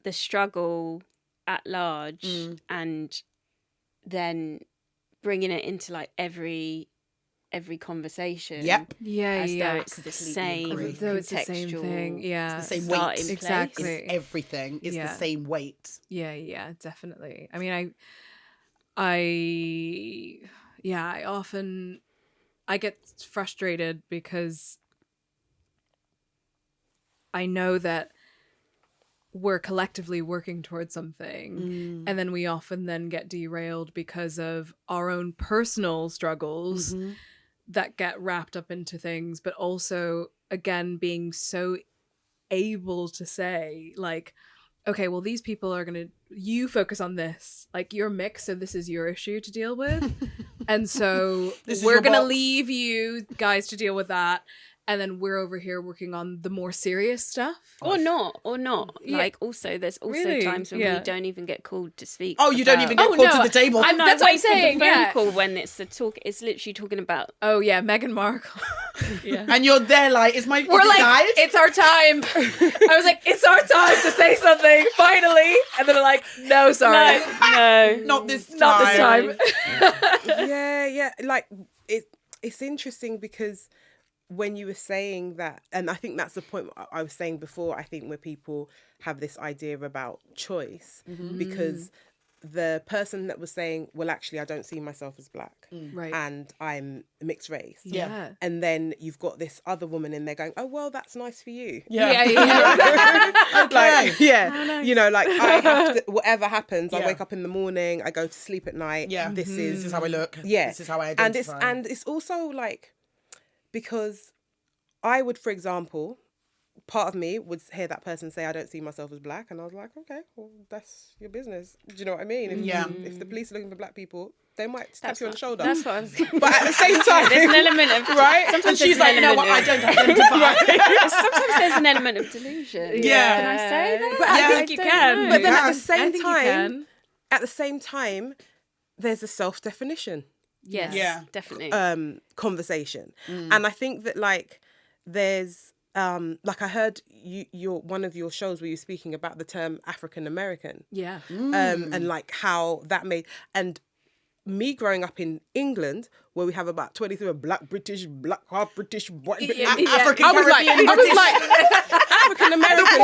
the struggle at large and then bringing it into like every conversation. Yep. As though it's the same. As though it's the same thing. Yeah. It's the same weight. Exactly. It's everything. It's the same weight. Yeah, definitely. I mean, I get frustrated because I know that we're collectively working towards something and then we often then get derailed because of our own personal struggles that get wrapped up into things, but also again being so able to say like, okay, well, these people are you focus on this, like you're mixed, so this is your issue to deal with. And so we're gonna leave you guys to deal with that. And then we're over here working on the more serious stuff. Or not. Yeah. Like, also, there's also times when we don't even get called to speak. Oh, you don't even get called to the table. That's what I'm saying. The phone call when it's the talk, it's literally talking about. Oh, yeah, Meghan Markle. And you're there like, we're like, died? It's our time. I was like, it's our time to say something, finally. And then they're like, no, sorry. No. Not this time. Not this time. Yeah. Like, it's interesting because when you were saying that, and I think that's the point I was saying before, I think where people have this idea about choice, because the person that was saying, well, actually, I don't see myself as black, right, and I'm mixed race. Yeah. And then you've got this other woman in there going, oh, well, that's nice for you. Yeah. Okay. Nice. You know, like I have to, whatever happens, I wake up in the morning, I go to sleep at night. Yeah. This is how I look. Yeah. This is how I identify. And it's also like, because I would, for example, part of me would hear that person say, I don't see myself as black. And I was like, okay, well, that's your business. Do you know what I mean? If the police are looking for black people, they might tap you on the shoulder. That's what I was But at the same time, there's an element of... Right? Sometimes she's like, no, I don't identify. Sometimes there's an element of delusion. Yeah. Can I say that? But I think you can. But then at the I same think time, you can. at the same time, there's a self-definition Yes, Yeah. definitely. conversation. And I think that like there's like I heard your one of your shows where you're speaking about the term African American. Yeah. And like how that made, and me growing up in England where we have about 23 black British, black half British, white African I was like African American,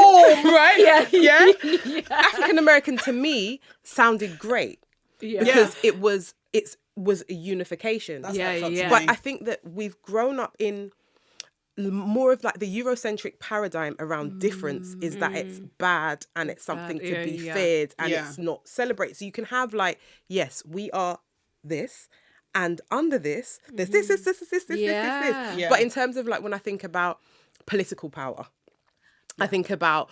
right? Yeah. African American to me sounded great because it was a unification. That's how it felt to But me. I think that we've grown up in more of like the Eurocentric paradigm around difference is that it's bad and it's something to be feared and it's not celebrated. So you can have like, yes, we are this, and under this, there's this. Yeah. But in terms of like when I think about political power, I think about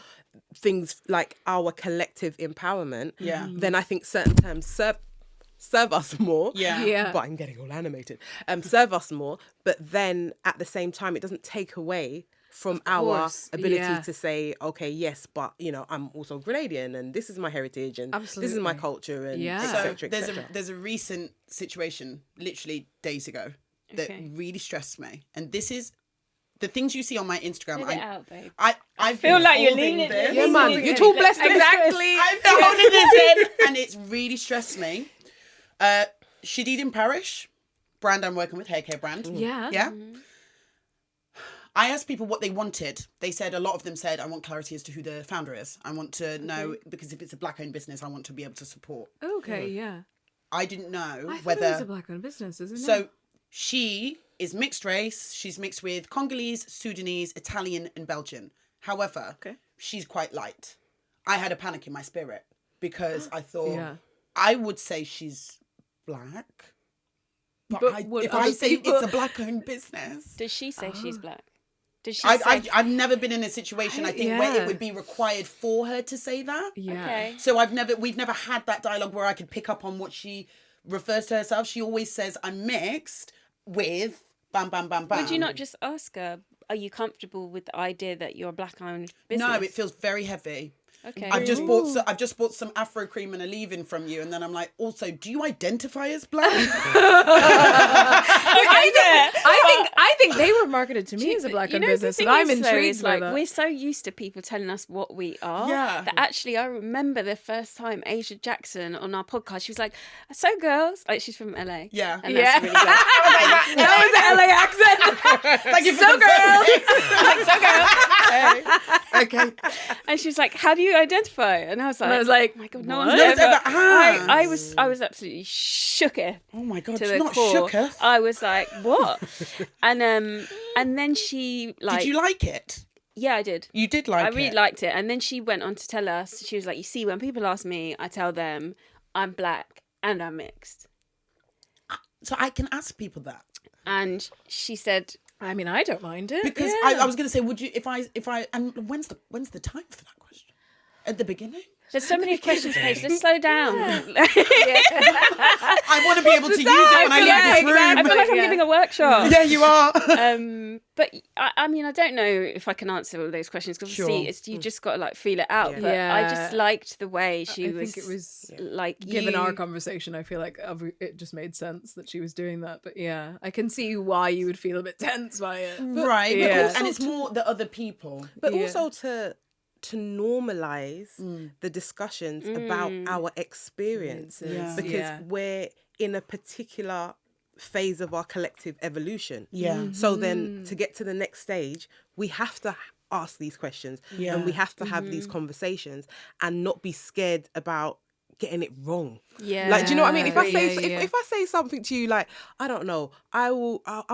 things like our collective empowerment. Then I think certain terms serve us more. But I'm getting all animated. Serve us more, but then at the same time, it doesn't take away from our ability to say, okay, yes, but you know, I'm also Grenadian, and this is my heritage, and this is my culture, and etc. So there's a recent situation, literally days ago, that really stressed me, and this is the things you see on my Instagram. Let it out, babe. I feel like you're leaning. Yeah, man, you're too blessed. Exactly. I'm holding this in, and it's really stressed me. Shadidin Parish, brand I'm working with, hair care brand. Yeah. Yeah. I asked people what they wanted. They said, a lot of them said, I want clarity as to who the founder is. I want to know, because if it's a black-owned business, I want to be able to support. Okay, yeah. I didn't know I thought whether... it was a black-owned business, isn't it? So she is mixed race. She's mixed with Congolese, Sudanese, Italian, and Belgian. However, she's quite light. I had a panic in my spirit because I thought, I would say she's black. But if I say it's a black-owned business... Does she say she's black? Did she I've never been in a situation, I think, where it would be required for her to say that. Yeah. Okay. So we've never had that dialogue where I could pick up on what she refers to herself. She always says, I'm mixed with bam, bam, bam, bam. Would you not just ask her, are you comfortable with the idea that you're a black-owned business? No, it feels very heavy. Okay. I've just bought some Afro cream and a leave-in from you, and then I'm like, also, do you identify as black? I think they were marketed to me as a black-owned business, and I'm intrigued by that. We're so used to people telling us what we are Yeah. that actually I remember the first time Asia Jackson on our podcast, she was like, so girls, like she's from LA. Yeah. And that's really good. That was an LA accent. Thank you for Like, so girls. Okay. And she was like, how do you identify? And I was like, oh my God, no one's No one's ever. ever asked. I was absolutely shooketh. Oh my God, To she's the not core. shooketh. I was like, what? And then she like, Did you like it? yeah, I did. You did like it? I really liked it. And then she went on to tell us, she was like, you see, when people ask me, I tell them I'm black and I'm mixed. So I can ask people that. And she said, I mean, I don't mind it. Because I was going to say, would you, if I, and when's the time for that question? At the beginning? there's so many questions, Paige, let's slow down. I want to be able to use it when I leave this room. I feel like I'm giving a workshop. Yeah, you are. But I mean, I don't know if I can answer all those questions because obviously you just got to like feel it out. Yeah. But I Yeah. just liked the way I she think it was like given you- our conversation, I feel like it just made sense that she was doing that. But yeah, I can see why you would feel a bit tense by it. Right. But Yeah. also, and it's more the other people. But also to normalize the discussions about our experiences Yeah. because we're in a particular phase of our collective evolution. Yeah. So then to get to the next stage, we have to ask these questions and we have to have these conversations and not be scared about getting it wrong. Yeah. Like, do you know what I mean? If I say Yeah. if I say something to you like, I don't know, I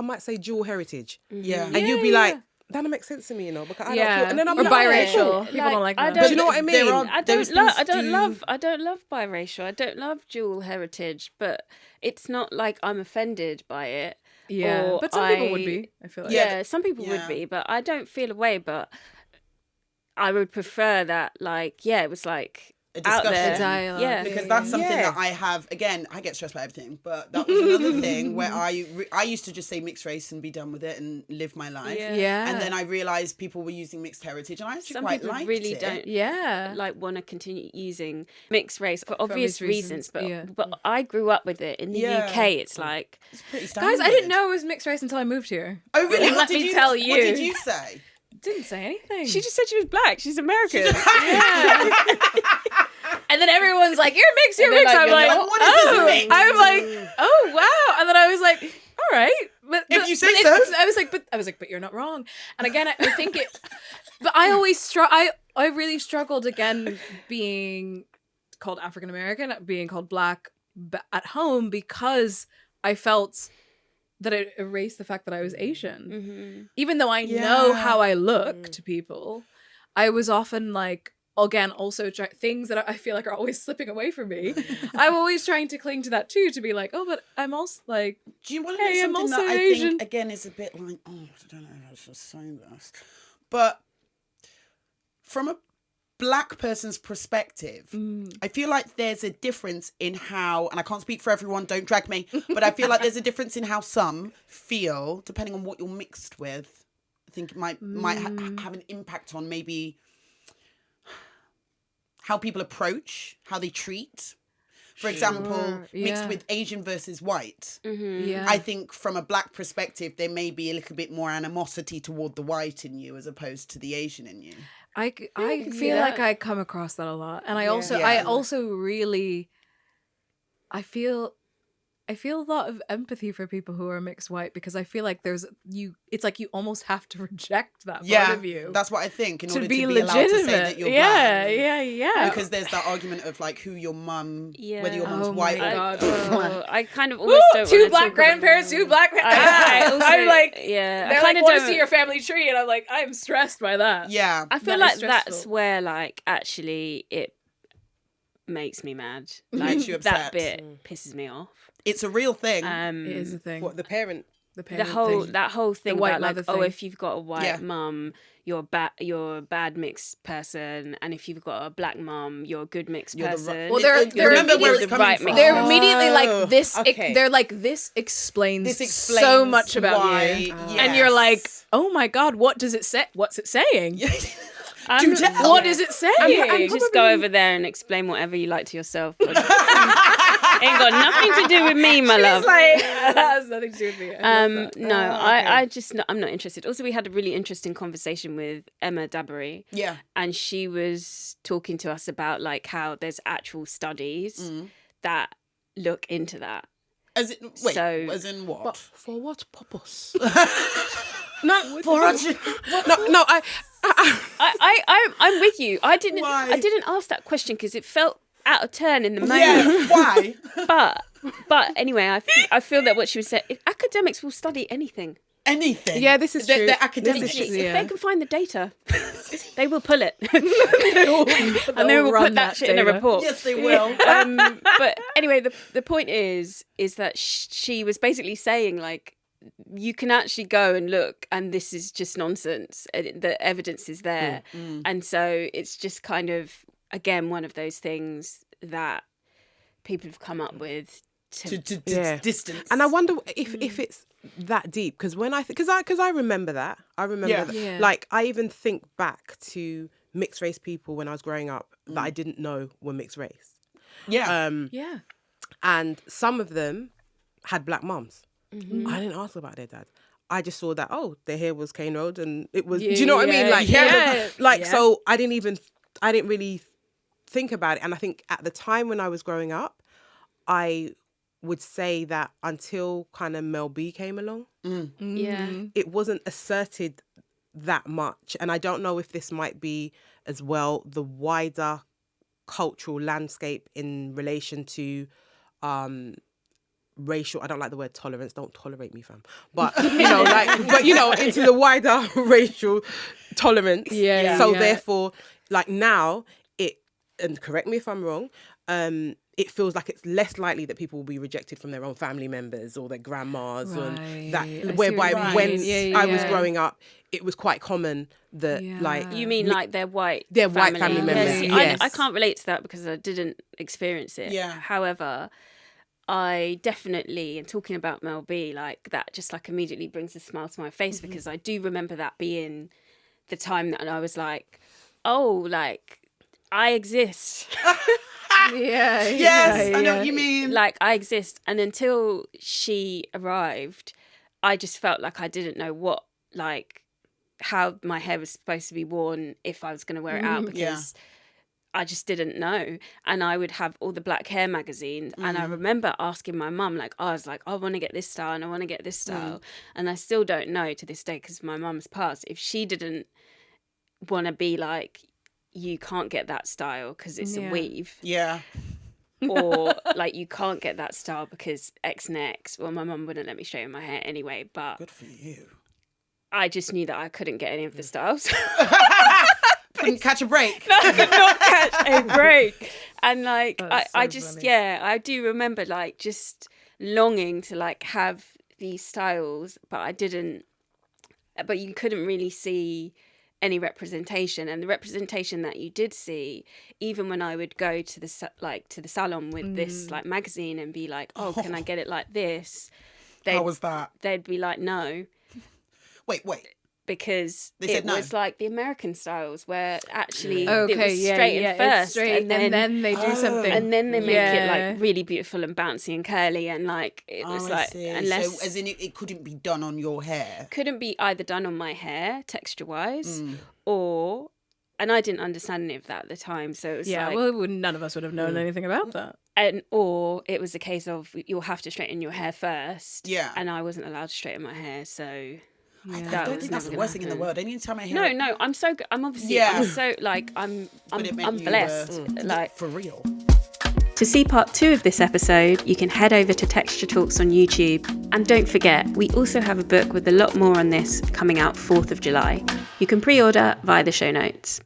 might say dual heritage. Yeah. And you'll be like, that don't make sense to me, you know, because I don't feel, and then I'm or like, biracial. okay, cool. People don't like that. Do you know what I mean? I don't love biracial. I don't love dual heritage, but it's not like I'm offended by it. Yeah, or but some people would be. I feel like. Yeah, some people would yeah. be, but I don't feel a way. But I would prefer that, like, yeah, it was like out there. dialogue. Yeah. Because that's something that I have, again, I get stressed by everything, but that was another thing where I used to just say mixed race and be done with it and live my life. Yeah. And then I realised people were using mixed heritage, and I actually Some quite people liked really it. don't like want to continue using mixed race for obvious reasons, but yeah. but I grew up with it. In the UK, it's like, It's pretty Guys, standard. I didn't know it was mixed race until I moved here. Oh, really? Let me tell you. What did you say? Didn't say anything. she just said she was black. She's American. And then everyone's like, "You're mixed. You're And mixed." they're I'm like, like, "What is this "Oh." mix? I'm like, "Oh wow!" And then I was like, "All right." But If you say but so. I was like, "But you're not wrong." And again, I think it. But I always I really struggled again being called African American, being called black at home, because I felt that it erased the fact that I was Asian. Even though I know how I look to people, I was often like, again, also things that I feel like are always slipping away from me. I'm always trying to cling to that too, to be like, oh, but I'm also like, Do you want to know hey, I'm something also that I Asian. think, again, is a bit like, oh, I don't know how to just say this. But from a black person's perspective, I feel like there's a difference in how, and I can't speak for everyone, don't drag me, but I feel like there's a difference in how some feel, depending on what you're mixed with. I think it might have an impact on maybe how people approach, how they treat. For example, mixed with Asian versus white. yeah. I think from a black perspective, there may be a little bit more animosity toward the white in you as opposed to the Asian in you. I can see feel like that. I come across that a lot, and I Yeah. also really, I feel a lot of empathy for people who are mixed white, because I feel like it's like you almost have to reject that part of you that's what I think in order to be be allowed to say legitimate. that you're black. Yeah. Because there's that argument of like who your mum, whether your mum's Oh white my or God. I kind of almost don't two wanna black talk grandparents, two black. I also, I'm like, yeah, they're I like, kind of want to don't see your family tree, and I'm like, I'm stressed by that. Yeah. I feel That like is that's stressful. where like actually it makes me mad. Like Makes you upset. that bit pisses me off. It's a real thing. It is a thing. What, the parent? The The whole thing white about like, mother oh, thing. if you've got a white mum, you're a bad mixed person, and if you've got a black mum, you're a good mixed You're the person. right- Well, they're remember where immediately it's coming right from. mixed They're person. immediately like this. okay. They're like, this explains, This explains so much about why, you, and you're like, oh my God, what does it say? What's it saying? Do tell. What is it saying? I'm just go over there and explain whatever you like to yourself. Ain't got nothing to do with me, my love. It's like, that has nothing to do with me. I love that. No, okay. I'm not interested. Also, we had a really interesting conversation with Emma Dabbery. Yeah. And she was talking to us about like how there's actual studies that look into that. As in, as in what? But for what purpose? No, for us. No, I'm with you. I didn't ask that question because it felt out of turn in the moment. Yeah, why? But anyway, I feel that what she was saying, academics will study anything. Anything. Yeah, this is true. They're academics. If they can find the data, they will pull it. and they will run put that that shit in a data. report. Yes, they will. But anyway, the point is that she was basically saying like, you can actually go and look, and this is just nonsense. The evidence is there, and so it's just kind of again one of those things that people have come up with to Distance. And I wonder if it's that deep, because when because I remember that. I remember that. Yeah. Like I even think back to mixed race people when I was growing up that I didn't know were mixed race. Yeah. Yeah. And some of them had black mums. I didn't ask about their dad. I just saw that, their hair was cane rolled, and it was, do you know what I mean? Like, so I didn't really think about it. And I think at the time when I was growing up, I would say that until kind of Mel B came along, it wasn't asserted that much. And I don't know if this might be as well the wider cultural landscape in relation to racial, I don't like the word tolerance, don't tolerate me, fam, but into the wider racial tolerance. Therefore, like now it, and correct me if I'm wrong, it feels like it's less likely that people will be rejected from their own family members or their grandmas, and that, whereby when I was growing up, it was quite common that like You mean like their white white family members? See, Yes. I can't relate to that because I didn't experience it. Yeah. However, I definitely, and talking about Mel B, like that just like immediately brings a smile to my face because I do remember that being the time that I was like, oh, like I exist. Yes, I know what you mean. Like I exist. And until she arrived, I just felt like I didn't know what, like, how my hair was supposed to be worn if I was going to wear it out because I just didn't know. And I would have all the black hair magazines. And I remember asking my mum, like, I was like, I want to get this style and I want to get this style. And I still don't know to this day because my mum's passed. If she didn't want to be like, you can't get that style because it's a weave. Yeah. Or like, you can't get that style because X and X. Well, my mum wouldn't let me straighten my hair anyway, but Good for you. I just knew that I couldn't get any of the styles. Couldn't catch a break. I could not catch a break. And like, I so just, funny. I do remember like just longing to like have these styles, but you couldn't really see any representation. And the representation that you did see, even when I would go to the salon with this like magazine and be like, oh, can I get it like this? How was that? They'd be like, no. Wait. Because They said it no. was like the American styles where actually it Okay, was yeah, straightened yeah, first it's straight, and then they do something, and then they make it Yeah. like really beautiful and bouncy and curly and like it was like unless So, as in, it couldn't be done on your hair. couldn't be either done on my hair texture wise or, and I didn't understand any of that at the time, so it was like, well, none of us would have known anything about that. or it was a case of you'll have to straighten your hair first, Yeah. and I wasn't allowed to straighten my hair, so I that don't was think that's the never worst thing in the gonna world. Anytime I hear no, I'm so good. I'm obviously, Yeah. I'm so like, I'm it meant you blessed. were- Like, for real. to see part 2 of this episode, you can head over to Texture Talks on YouTube. And don't forget, we also have a book with a lot more on this coming out 4th of July. You can pre-order via the show notes.